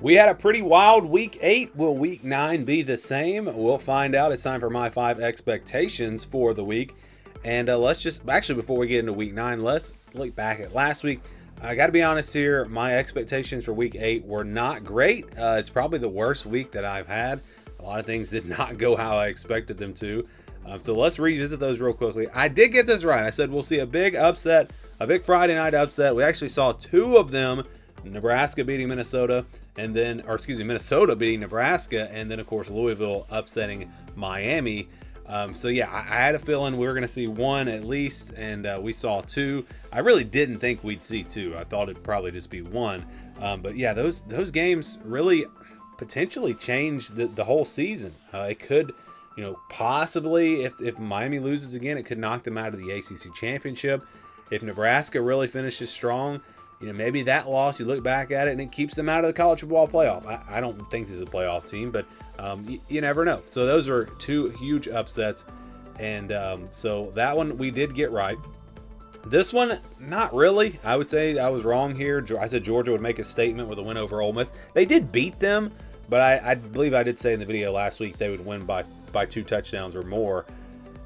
We had a pretty wild week 8. Will week 9 be the same? We'll find out. It's time for my 5 expectations for the week. And let's just, actually, before we get into week 9, let's look back at last week. I got to be honest here, my expectations for week 8 were not great. It's probably the worst week that I've had. A lot of things did not go how I expected them to. So let's revisit those real quickly. I did get this right. I said we'll see a big upset, a big Friday night upset. We actually saw 2 of them. Nebraska beating Minnesota, and then, Minnesota beating Nebraska, and then, of course, Louisville upsetting Miami. So, yeah, I had a feeling we were going to see 1 at least, and we saw 2. I really didn't think we'd see 2. I thought it'd probably just be 1. But, yeah, those games really potentially changed the whole season. It could, possibly, if Miami loses again, it could knock them out of the ACC championship. If Nebraska really finishes strong, maybe that loss, you look back at it, and it keeps them out of the college football playoff. I don't think this is a playoff team, but you never know. So those are 2 huge upsets, and so that one we did get right. This one, not really. I would say I was wrong here. I said Georgia would make a statement with a win over Ole Miss. They did beat them, but I believe I did say in the video last week they would win by 2 touchdowns or more.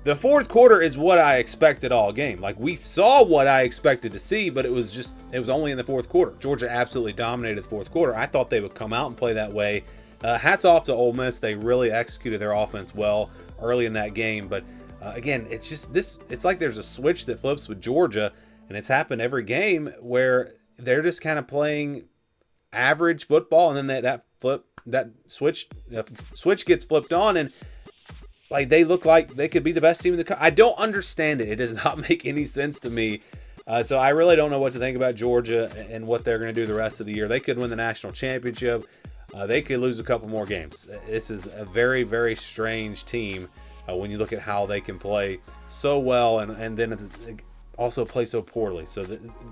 The fourth quarter is what I expected all game. Like, we saw what I expected to see, but it was only in the fourth quarter. Georgia absolutely dominated the fourth quarter. I thought they would come out and play that way. Hats off to Ole Miss. They really executed their offense well early in that game. But again, it's like there's a switch that flips with Georgia, and it's happened every game where they're just kind of playing average football, and then that switch gets flipped on, and like they look like they could be the best team in the country. I don't understand it. It does not make any sense to me. So I really don't know what to think about Georgia and what they're going to do the rest of the year. They could win the national championship. They could lose a couple more games. This is a very, very strange team when you look at how they can play so well and then also play so poorly. So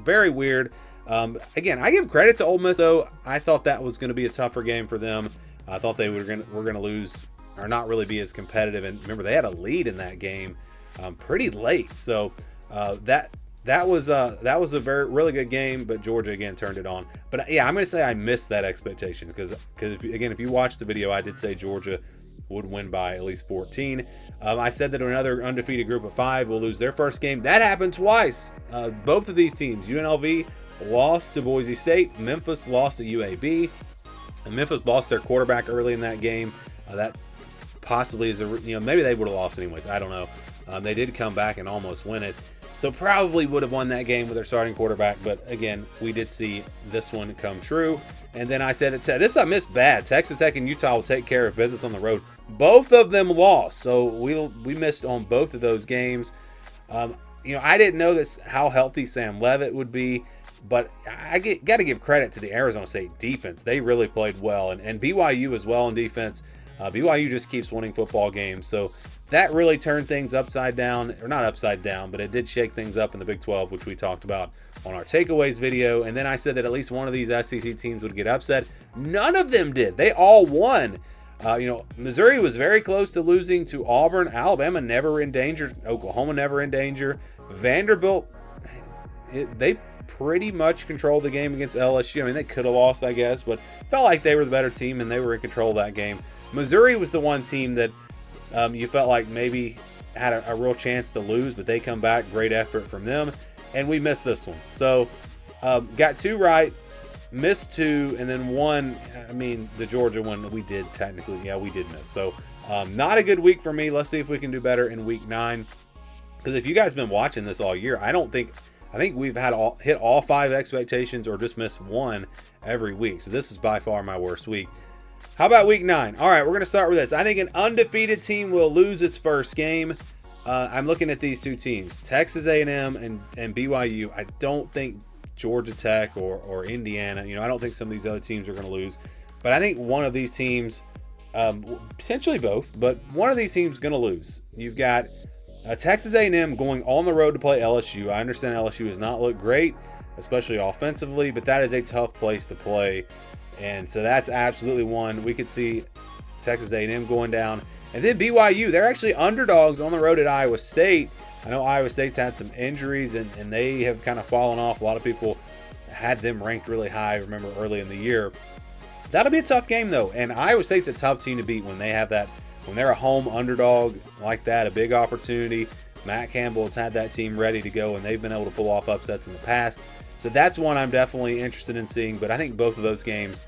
very weird. Again, I give credit to Ole Miss, though. I thought that was going to be a tougher game for them. I thought they were going to lose or not really be as competitive. And remember, they had a lead in that game pretty late. So that was a really good game, but Georgia again turned it on. But yeah, I'm going to say I missed that expectation because if you watch the video, I did say Georgia would win by at least 14. I said that another undefeated group of 5 will lose their first game. That happened twice. Both of these teams, UNLV lost to Boise State, Memphis lost to UAB, and Memphis lost their quarterback early in that game. That possibly is maybe they would have lost anyways. I don't know. They did come back and almost win it. So probably would have won that game with their starting quarterback. But again, we did see this one come true. And then I said this I missed bad. Texas Tech and Utah will take care of business on the road. Both of them lost. So we missed on both of those games. I didn't know how healthy Sam Leavitt would be. But I got to give credit to the Arizona State defense. They really played well. And BYU as well in defense. BYU just keeps winning football games. So that really turned things upside down. Or not upside down, but it did shake things up in the Big 12, which we talked about on our takeaways video. And then I said that at least one of these SEC teams would get upset. None of them did. They all won. Missouri was very close to losing to Auburn. Alabama never in danger. Oklahoma never in danger. Vanderbilt, they pretty much controlled the game against LSU. I mean, they could have lost, I guess, but felt like they were the better team and they were in control of that game. Missouri was the one team that you felt like maybe had a real chance to lose, but they come back. Great effort from them, and we missed this one. So got 2 right, missed 2, and then 1. I mean, the Georgia one we did technically, we did miss. So not a good week for me. Let's see if we can do better in week 9. Because if you guys have been watching this all year, I think we've hit all 5 expectations or just missed 1 every week. So this is by far my worst week. How about week 9? All right, we're going to start with this. I think an undefeated team will lose its first game. I'm looking at these 2 teams, Texas A&M and BYU. I don't think Georgia Tech or Indiana, I don't think some of these other teams are going to lose. But I think one of these teams, potentially both, but one of these teams is going to lose. You've got Texas A&M going on the road to play LSU. I understand LSU has not looked great, especially offensively, but that is a tough place to play. And so that's absolutely one. We could see Texas A&M going down. And then BYU, they're actually underdogs on the road at Iowa State. I know Iowa State's had some injuries, and they have kind of fallen off. A lot of people had them ranked really high, remember, early in the year. That'll be a tough game, though. And Iowa State's a tough team to beat when they have that, when they're a home underdog like that, a big opportunity. Matt Campbell has had that team ready to go, and they've been able to pull off upsets in the past. So that's one I'm definitely interested in seeing. But I think both of those games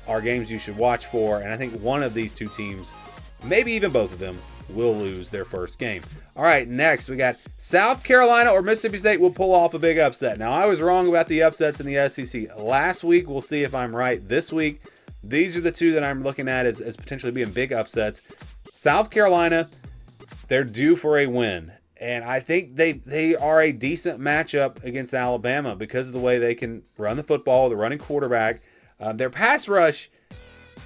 are games you should watch for. And I think one of these two teams, maybe even both of them, will lose their first game. All right, next we got South Carolina or Mississippi State will pull off a big upset. Now, I was wrong about the upsets in the SEC last week. We'll see if I'm right this week. These are the two that I'm looking at as potentially being big upsets. South Carolina, they're due for a win. And I think they are a decent matchup against Alabama because of the way they can run the football, the running quarterback. Their pass rush,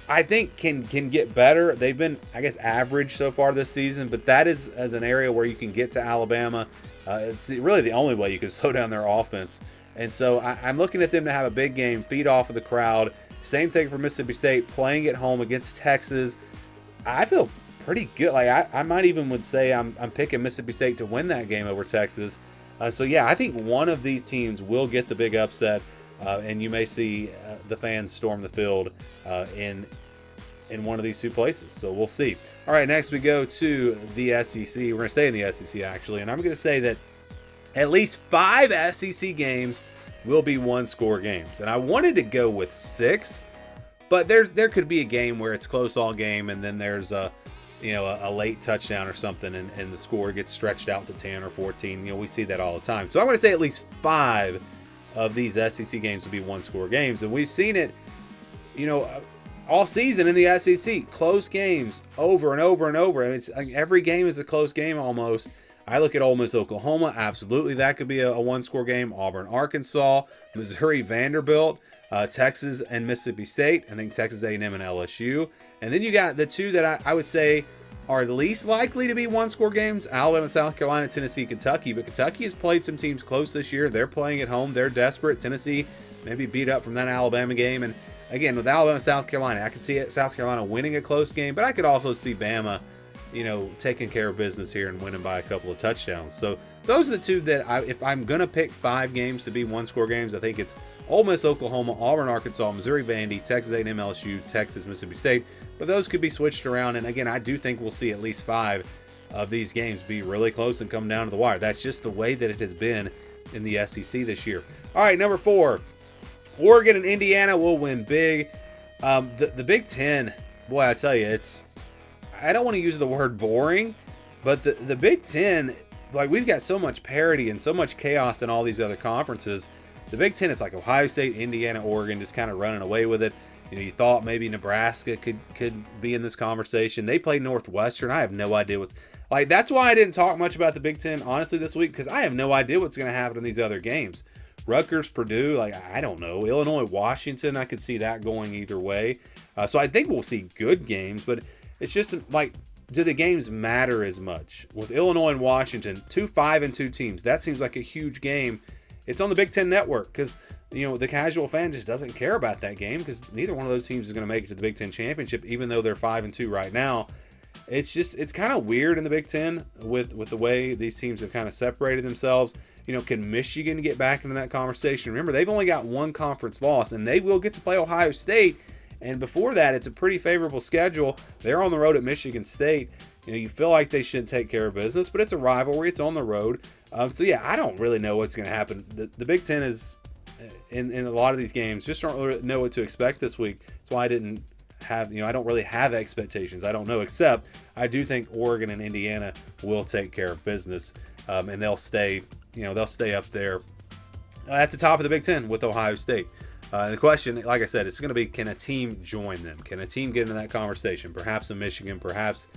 I think, can get better. They've been, I guess, average so far this season, but that is as an area where you can get to Alabama. It's really the only way you can slow down their offense. And so I'm looking at them to have a big game, feed off of the crowd. Same thing for Mississippi State, playing at home against Texas. I feel pretty good. Like I might even would say I'm picking Mississippi State to win that game over Texas. So yeah, I think one of these teams will get the big upset, and you may see the fans storm the field in one of these two places. So we'll see. All right, next we go to the SEC. We're going to stay in the SEC actually, and I'm going to say that at least 5 SEC games will be one-score games, and I wanted to go with 6, but there could be a game where it's close all game, and then there's a late touchdown or something, and the score gets stretched out to 10 or 14. We see that all the time. So I'm going to say at least 5 of these SEC games will be one-score games, and we've seen it, all season in the SEC. Close games over and over and over. It's every game is a close game almost. I look at Ole Miss, Oklahoma. Absolutely, that could be a one-score game. Auburn, Arkansas, Missouri, Vanderbilt, Texas, and Mississippi State. I think Texas A&M and LSU. And then you got the two that I would say are least likely to be one-score games: Alabama, South Carolina, Tennessee, Kentucky. But Kentucky has played some teams close this year. They're playing at home. They're desperate. Tennessee maybe beat up from that Alabama game. And again, with Alabama, South Carolina, I could see South Carolina winning a close game, but I could also see Bama, taking care of business here and winning by a couple of touchdowns. So those are the two that if I'm going to pick 5 games to be one-score games, I think it's Ole Miss, Oklahoma, Auburn, Arkansas, Missouri, Vandy, Texas A&M, LSU, Texas, Mississippi State. But those could be switched around. And again, I do think we'll see at least 5 of these games be really close and come down to the wire. That's just the way that it has been in the SEC this year. All right, number 4, Oregon and Indiana will win big. The Big Ten, boy, I tell you, I don't want to use the word boring, but the Big Ten, like, we've got so much parity and so much chaos in all these other conferences. The Big Ten is like Ohio State, Indiana, Oregon, just kind of running away with it. You thought maybe Nebraska could be in this conversation. They played Northwestern. I have no idea that's why I didn't talk much about the Big Ten, honestly, this week, because I have no idea what's going to happen in these other games. Rutgers, Purdue, I don't know. Illinois, Washington, I could see that going either way. So I think we'll see good games, but it's just do the games matter as much? With Illinois and Washington, 2 5-2 teams, that seems like a huge game. It's on the Big Ten Network because, the casual fan just doesn't care about that game because neither one of those teams is going to make it to the Big Ten Championship, even though they're 5-2 right now. It's kind of weird in the Big Ten with the way these teams have kind of separated themselves. Can Michigan get back into that conversation? Remember, they've only got 1 conference loss, and they will get to play Ohio State. And before that, it's a pretty favorable schedule. They're on the road at Michigan State. You feel like they should take care of business, but it's a rivalry. It's on the road. So, yeah, I don't really know what's going to happen. The Big Ten is, in a lot of these games, just don't really know what to expect this week. That's why I didn't have, I don't really have expectations. I don't know, except I do think Oregon and Indiana will take care of business, and they'll stay up there at the top of the Big Ten with Ohio State. The question, like I said, it's going to be, can a team join them? Can a team get into that conversation? Perhaps in Michigan, perhaps,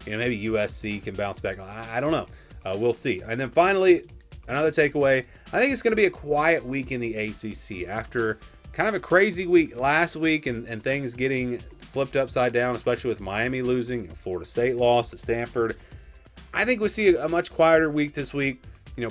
maybe USC can bounce back. I don't know. We'll see. And then finally, another takeaway, I think it's going to be a quiet week in the ACC after kind of a crazy week last week and things getting flipped upside down, especially with Miami losing, Florida State lost to Stanford. I think we see a much quieter week this week.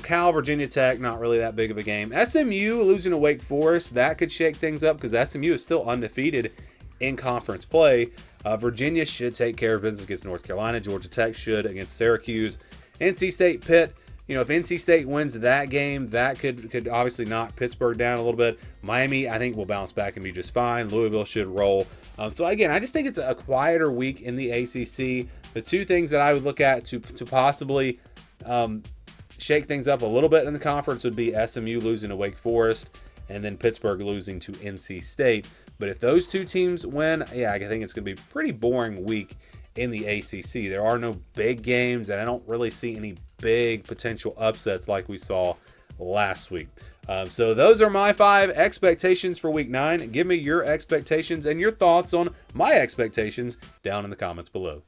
Cal, Virginia Tech, not really that big of a game. SMU losing to Wake Forest, that could shake things up because SMU is still undefeated in conference play. Virginia should take care of business against North Carolina. Georgia Tech should against Syracuse. NC State, Pitt, if NC State wins that game, that could obviously knock Pittsburgh down a little bit. Miami, I think, will bounce back and be just fine. Louisville should roll. So again, I just think it's a quieter week in the ACC. The two things that I would look at to possibly shake things up a little bit in the conference would be SMU losing to Wake Forest and then Pittsburgh losing to NC State. But if those two teams win, yeah, I think it's going to be a pretty boring week in the ACC. There are no big games, and I don't really see any big potential upsets like we saw last week. So those are my 5 expectations for week 9. Give me your expectations and your thoughts on my expectations down in the comments below.